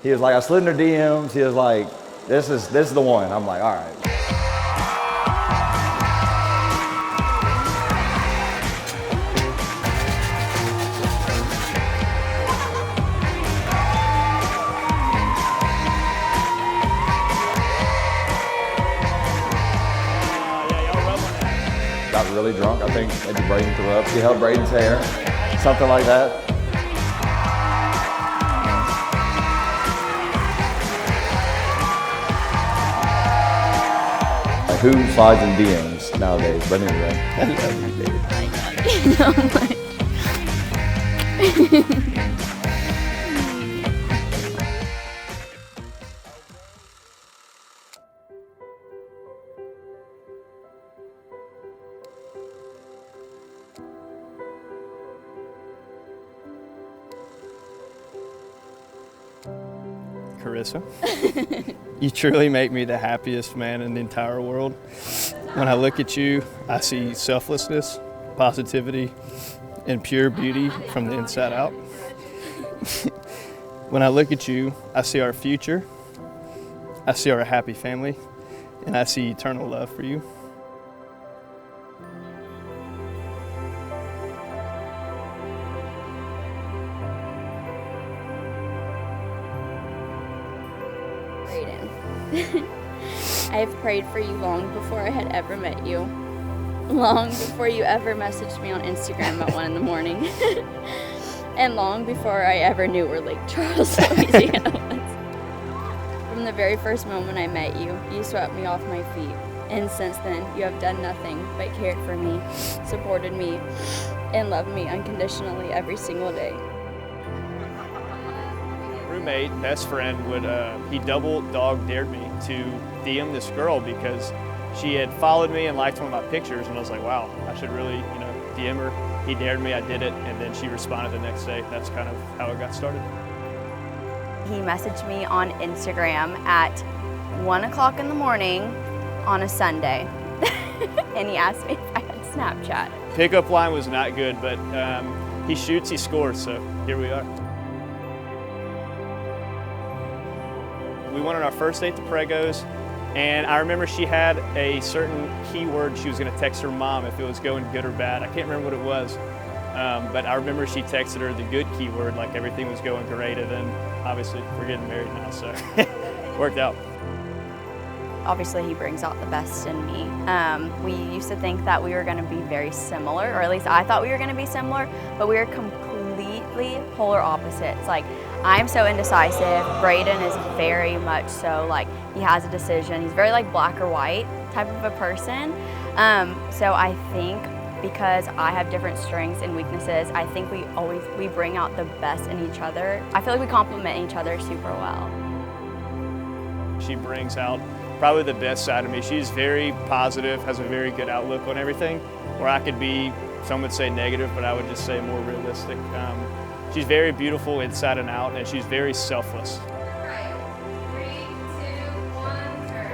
He was like, I slid in her DMs. He was like, this is the one. I'm like, all right. Got really drunk. I think maybe Braden threw up. She held Braden's hair, something like that. Like who slides in DMs nowadays? But anyway, I love you, babe. I know so much. Karissa, you truly make me the happiest man in the entire world. When I look at you, I see selflessness, positivity, and pure beauty from the inside out. When I look at you, I see our future, I see our happy family, and I see eternal love for you. Braden, I have prayed for you long before I had ever met you. Long before you ever messaged me on Instagram at 1 in the morning. And long before I ever knew where Lake Charles, Louisiana was. From the very first moment I met you, you swept me off my feet. And since then, you have done nothing but cared for me, supported me, and loved me unconditionally every single day. Roommate, best friend, he double dog dared me to DM this girl because she had followed me and liked one of my pictures, and I was like, wow, I should really, DM her. He dared me, I did it, and then she responded the next day. That's kind of how it got started. He messaged me on Instagram at 1 o'clock in the morning on a Sunday. And he asked me if I had Snapchat. Pickup line was not good, but he shoots, he scores, so here we are. We went on our first date to Prego's, and I remember she had a certain keyword she was going to text her mom if it was going good or bad. I can't remember what it was, but I remember she texted her the good keyword, like everything was going great, and then obviously we're getting married now, so worked out. Obviously, he brings out the best in me. We used to think that we were going to be very similar, or at least I thought we were going to be similar, but we were completely polar opposites. Like, I'm so indecisive. Braden is very much so, like, he has a decision. He's very like black or white type of a person. So I think because I have different strengths and weaknesses, I think we bring out the best in each other. I feel like we complement each other super well. She brings out probably the best side of me. She's very positive, has a very good outlook on everything, where I could be, some would say negative, but I would just say more realistic. She's very beautiful inside and out, and she's very selfless. Right. 3, 2, 1, turn.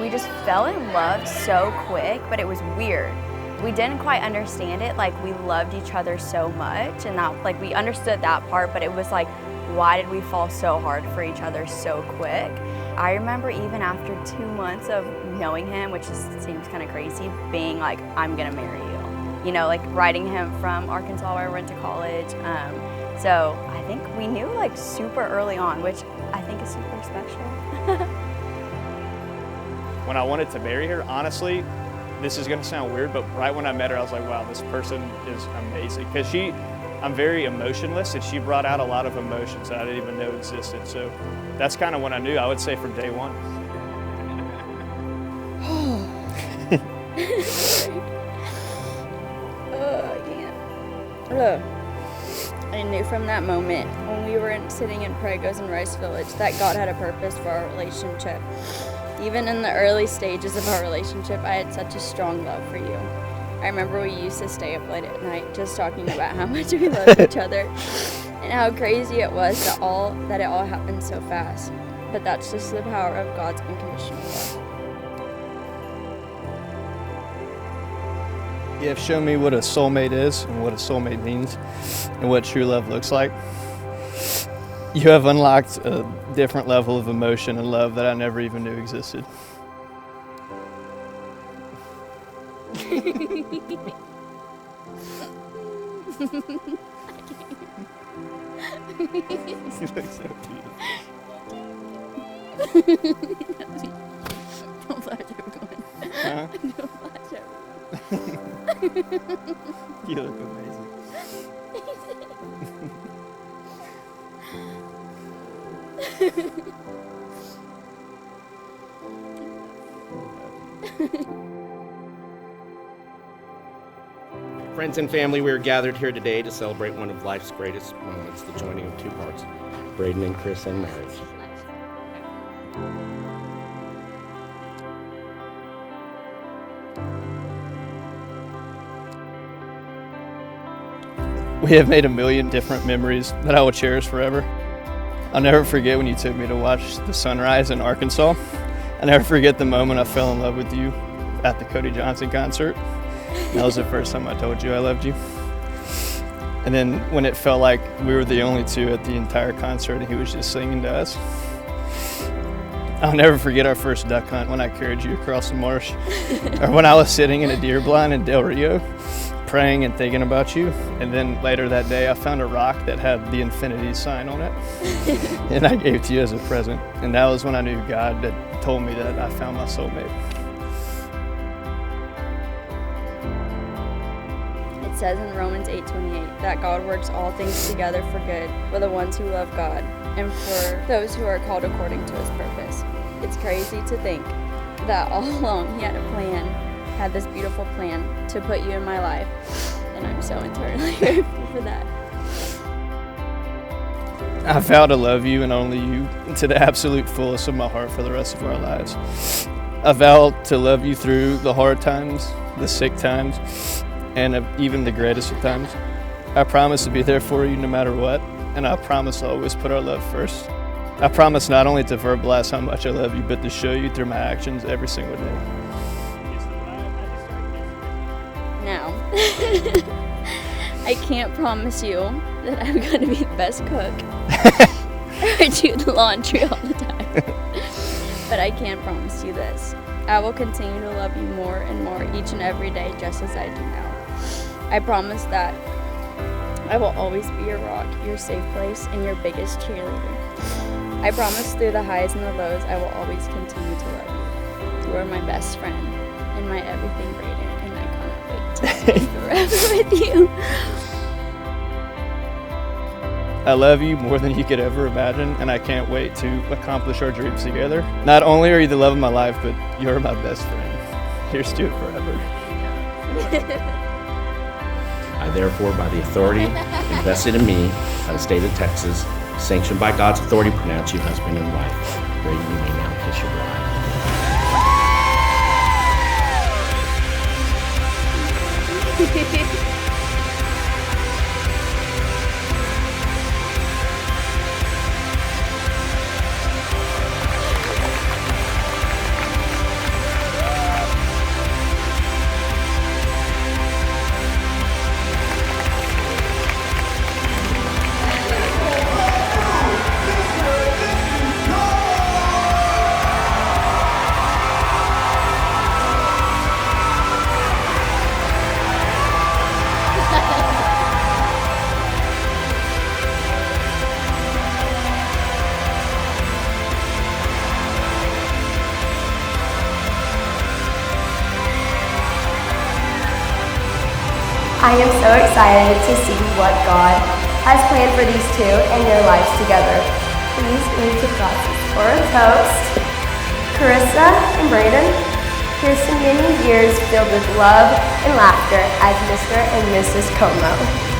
We just fell in love so quick, but it was weird. We didn't quite understand it, like we loved each other so much, and that, like, we understood that part, but it was like, why did we fall so hard for each other so quick? I remember even after 2 months of knowing him, which seems kind of crazy, being like, I'm gonna marry you. You know, like writing him from Arkansas where I went to college. So I think we knew like super early on, which I think is super special. When I wanted to marry her, honestly, this is gonna sound weird, but right when I met her, I was like, wow, this person is amazing. Because I'm very emotionless, and she brought out a lot of emotions that I didn't even know existed. So that's kind of when I knew, I would say from day one. I knew from that moment when we were sitting in Pregos in Rice Village that God had a purpose for our relationship. Even in the early stages of our relationship, I had such a strong love for you. I remember we used to stay up late at night just talking about how much we loved each other and how crazy it was that it all happened so fast. But that's just the power of God's unconditional love. You have shown me what a soulmate is and what a soulmate means and what true love looks like. You have unlocked a different level of emotion and love that I never even knew existed. You look so beautiful. Don't flash everyone. Huh? Don't flash everyone. You look amazing. Friends and family, we are gathered here today to celebrate one of life's greatest moments, the joining of two hearts, Braden and Karissa in marriage. We have made a million different memories that I will cherish forever. I'll never forget when you took me to watch the sunrise in Arkansas. I'll never forget the moment I fell in love with you at the Cody Johnson concert. That was the first time I told you I loved you. And then when it felt like we were the only two at the entire concert and he was just singing to us. I'll never forget our first duck hunt when I carried you across the marsh, or when I was sitting in a deer blind in Del Rio, praying and thinking about you. And then later that day, I found a rock that had the infinity sign on it, and I gave it to you as a present. And that was when I knew God had told me that I found my soulmate. It says in Romans 8:28 that God works all things together for good for the ones who love God and for those who are called according to his purpose. It's crazy to think that all along he had a plan, had this beautiful plan to put you in my life, and I'm so eternally grateful for that. I vow to love you and only you to the absolute fullest of my heart for the rest of our lives. I vow to love you through the hard times, the sick times, and even the greatest of times. I promise to be there for you no matter what, and I promise to always put our love first. I promise not only to verbalize how much I love you, but to show you through my actions every single day. Now, I can't promise you that I'm going to be the best cook or do the laundry all the time, but I can promise you this. I will continue to love you more and more each and every day, just as I do now. I promise that I will always be your rock, your safe place, and your biggest cheerleader. I promise through the highs and the lows, I will always continue to love you. You are my best friend and my everything, Braden, and I can't wait to stay forever with you. I love you more than you could ever imagine, and I can't wait to accomplish our dreams together. Not only are you the love of my life, but you're my best friend. Here's to it forever. I therefore, by the authority invested in me by the state of Texas, sanctioned by God's authority, pronounce you husband and wife. Braden, you may now kiss your bride. I am so excited to see what God has planned for these two and their lives together. Please move to classes for a toast. Karissa and Braden, here's to many years filled with love and laughter as Mr. and Mrs. Conroe.